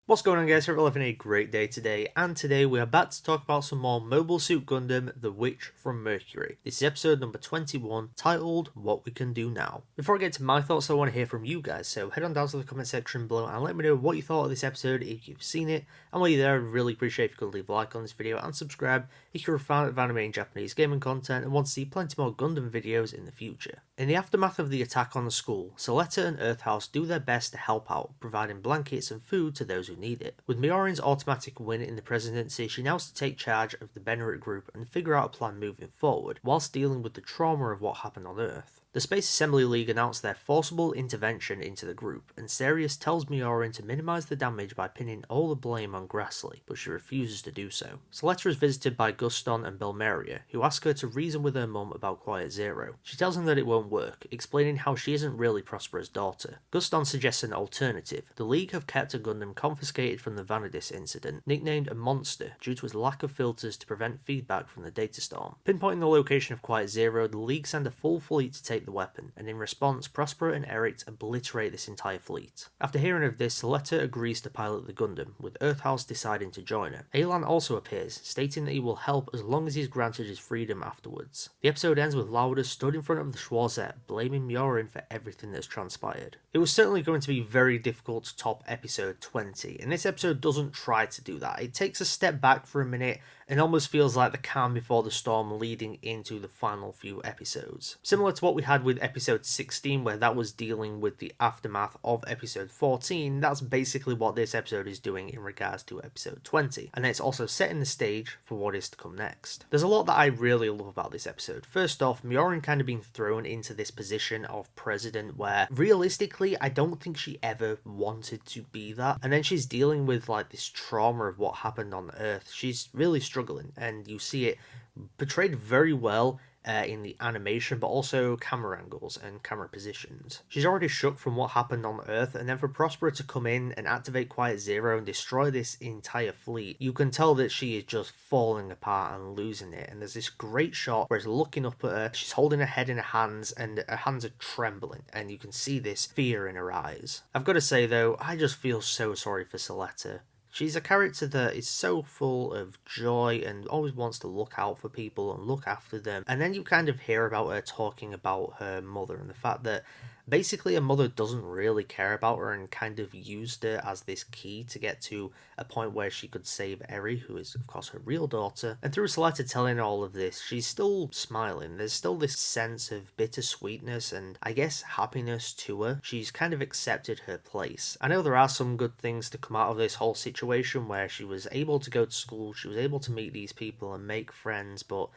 What's going on, guys? Hope you're having a great day today, and today we are back to talk about some more Mobile Suit Gundam, The Witch from Mercury. This is episode number 21, titled What We Can Do Now. Before I get to my thoughts, I want to hear from you guys, so head on down to the comment section below and let me know what you thought of this episode if you've seen it, and while you're there, I'd really appreciate if you could leave a like on this video and subscribe if you're a fan of anime and Japanese gaming content and want to see plenty more Gundam videos in the future. In the aftermath of the attack on the school, Soletta and Earthhouse do their best to help out, providing blankets and food to those who need it. With Miorin's automatic win in the presidency, she now has to take charge of the Benerit Group and figure out a plan moving forward, whilst dealing with the trauma of what happened on Earth. The Space Assembly League announced their forcible intervention into the group, and Sirius tells Miorin to minimise the damage by pinning all the blame on Grassley, but she refuses to do so. Soletta is visited by Guston and Belmeria, who ask her to reason with her mum about Quiet Zero. She tells them that it won't work, explaining how she isn't really Prospera's daughter. Guston suggests an alternative. The League have kept a Gundam confiscated from the Vanadis incident, nicknamed a monster due to its lack of filters to prevent feedback from the data storm. Pinpointing the location of Quiet Zero, the League send a full fleet to take the weapon, and in response, Prospera and Eric obliterate this entire fleet. After hearing of this, Soletta agrees to pilot the Gundam, with Earthhouse deciding to join her. Alan also appears, stating that he will help as long as he's granted his freedom afterwards. The episode ends with Lauda stood in front of the schwarzette, blaming Miorin for everything that's transpired. It was certainly going to be very difficult to top episode 20, and this episode doesn't try to do that. It takes a step back for a minute and almost feels like the calm before the storm leading into the final few episodes. Similar to what we had with episode 16, where that was dealing with the aftermath of episode 14, that's basically what this episode is doing in regards to episode 20, and it's also setting the stage for what is to come next. There's a lot that I really love about this episode. First off, Miorin kind of being thrown into this position of president where realistically I don't think she ever wanted to be that, and then she's dealing with like this trauma of what happened on Earth. She's really struggling, and you see it portrayed very well in the animation, but also camera angles and camera positions. She's already shook from what happened on Earth, and then for Prospera to come in and activate Quiet Zero and destroy this entire fleet, you can tell that she is just falling apart and losing it. And there's this great shot where it's looking up at her, she's holding her head in her hands, and her hands are trembling, and you can see this fear in her eyes. I've got to say though, I just feel so sorry for Soletta. She's a character that is so full of joy and always wants to look out for people and look after them. And then you kind of hear about her talking about her mother and the fact that basically her mother doesn't really care about her and kind of used her as this key to get to a point where she could save Eri, who is of course her real daughter. And through Soletta telling all of this, she's still smiling. There's still this sense of bittersweetness and I guess happiness to her. She's kind of accepted her place. I know there are some good things to come out of this whole situation where she was able to go to school, she was able to meet these people and make friends, but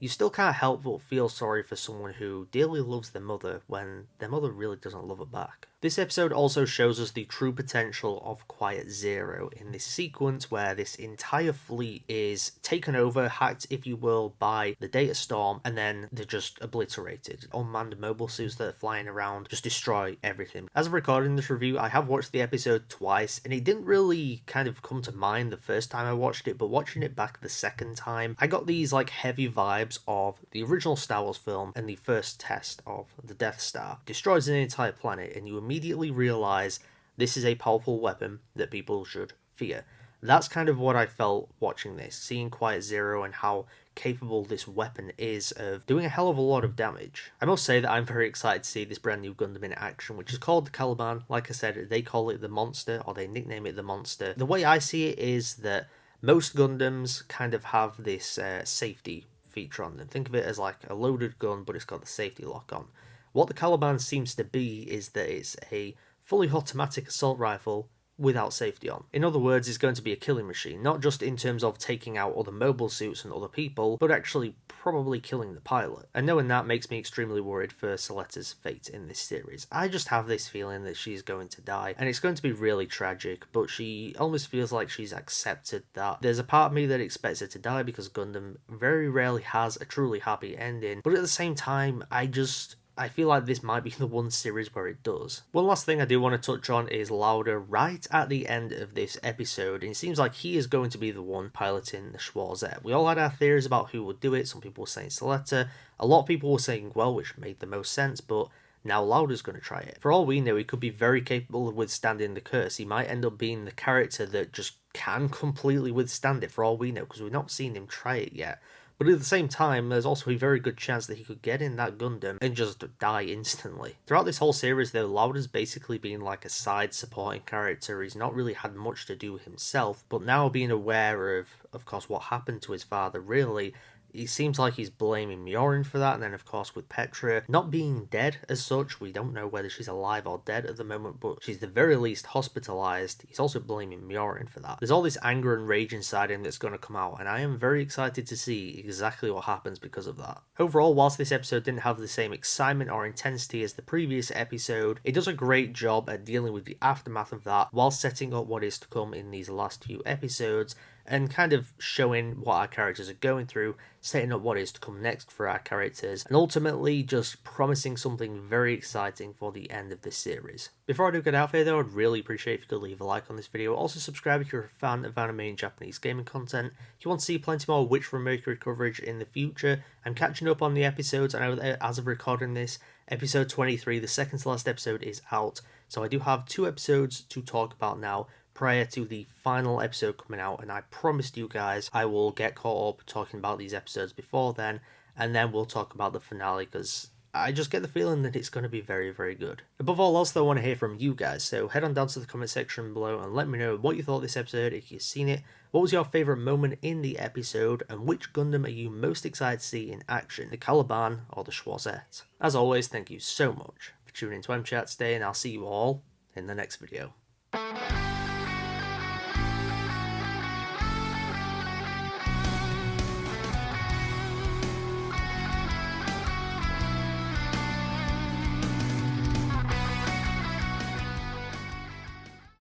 you still can't help but feel sorry for someone who dearly loves their mother when their mother really doesn't love her back. This episode also shows us the true potential of Quiet Zero in this sequence where this entire fleet is taken over, hacked if you will, by the data storm, and then they're just obliterated. Unmanned mobile suits that are flying around just destroy everything. As of recording this review, I have watched the episode twice, and it didn't really kind of come to mind the first time I watched it, but watching it back the second time, I got these like heavy vibes of the original Star Wars film and the first test of the Death Star. Destroys an entire planet, and you immediately realize this is a powerful weapon that people should fear. That's kind of what I felt watching this, seeing Quiet Zero and how capable this weapon is of doing a hell of a lot of damage. I must say that I'm very excited to see this brand new Gundam in action, which is called the Calibarn. Like I said, they call it the Monster, or they nickname it the Monster. The way I see it is that most Gundams kind of have this safety feature on them. Think of it as like a loaded gun, but it's got the safety lock on. What the Calibarn seems to be is that it's a fully automatic assault rifle without safety on. In other words, it's going to be a killing machine, not just in terms of taking out other mobile suits and other people, but actually probably killing the pilot. And knowing that makes me extremely worried for Soletta's fate in this series. I just have this feeling that she's going to die, and it's going to be really tragic, but she almost feels like she's accepted that. There's a part of me that expects her to die because Gundam very rarely has a truly happy ending, but at the same time, I feel like this might be the one series where it does. One last thing I do want to touch on is Lauda right at the end of this episode, and it seems like he is going to be the one piloting the schwarzette. We all had our theories about who would do it. Some people were saying Soletta, a lot of people were saying Gwell, which made the most sense, but now Lauda's going to try it. For all we know, he could be very capable of withstanding the curse. He might end up being the character that just can completely withstand it, for all we know, because we've not seen him try it yet. But at the same time, there's also a very good chance that he could get in that Gundam and just die instantly. Throughout this whole series though, Lauda's basically been like a side supporting character. He's not really had much to do himself, but now being aware of course, what happened to his father, really, it seems like he's blaming Mjorin for that, and then of course with Petra not being dead as such, we don't know whether she's alive or dead at the moment, but she's the very least hospitalized. He's also blaming Mjorin for that. There's all this anger and rage inside him that's going to come out, and I am very excited to see exactly what happens because of that. Overall, whilst this episode didn't have the same excitement or intensity as the previous episode, it does a great job at dealing with the aftermath of that while setting up what is to come in these last few episodes, and kind of showing what our characters are going through, setting up what is to come next for our characters, and ultimately just promising something very exciting for the end of this series. Before I do get out of here though, I'd really appreciate if you could leave a like on this video. Also subscribe if you're a fan of anime and Japanese gaming content. If you want to see plenty more Witch from Mercury coverage in the future, I'm catching up on the episodes. I know that as of recording this, episode 23, the second to last episode, is out, so I do have 2 episodes to talk about now prior to the final episode coming out, and I promised you guys I will get caught up talking about these episodes before then, and then we'll talk about the finale, because I just get the feeling that it's going to be very, very good. Above all else though, I want to hear from you guys, so head on down to the comment section below and let me know what you thought of this episode, if you've seen it, what was your favourite moment in the episode, and which Gundam are you most excited to see in action, the Calibarn or the Schwarzette? As always, thank you so much for tuning into mchat today, and I'll see you all in the next video.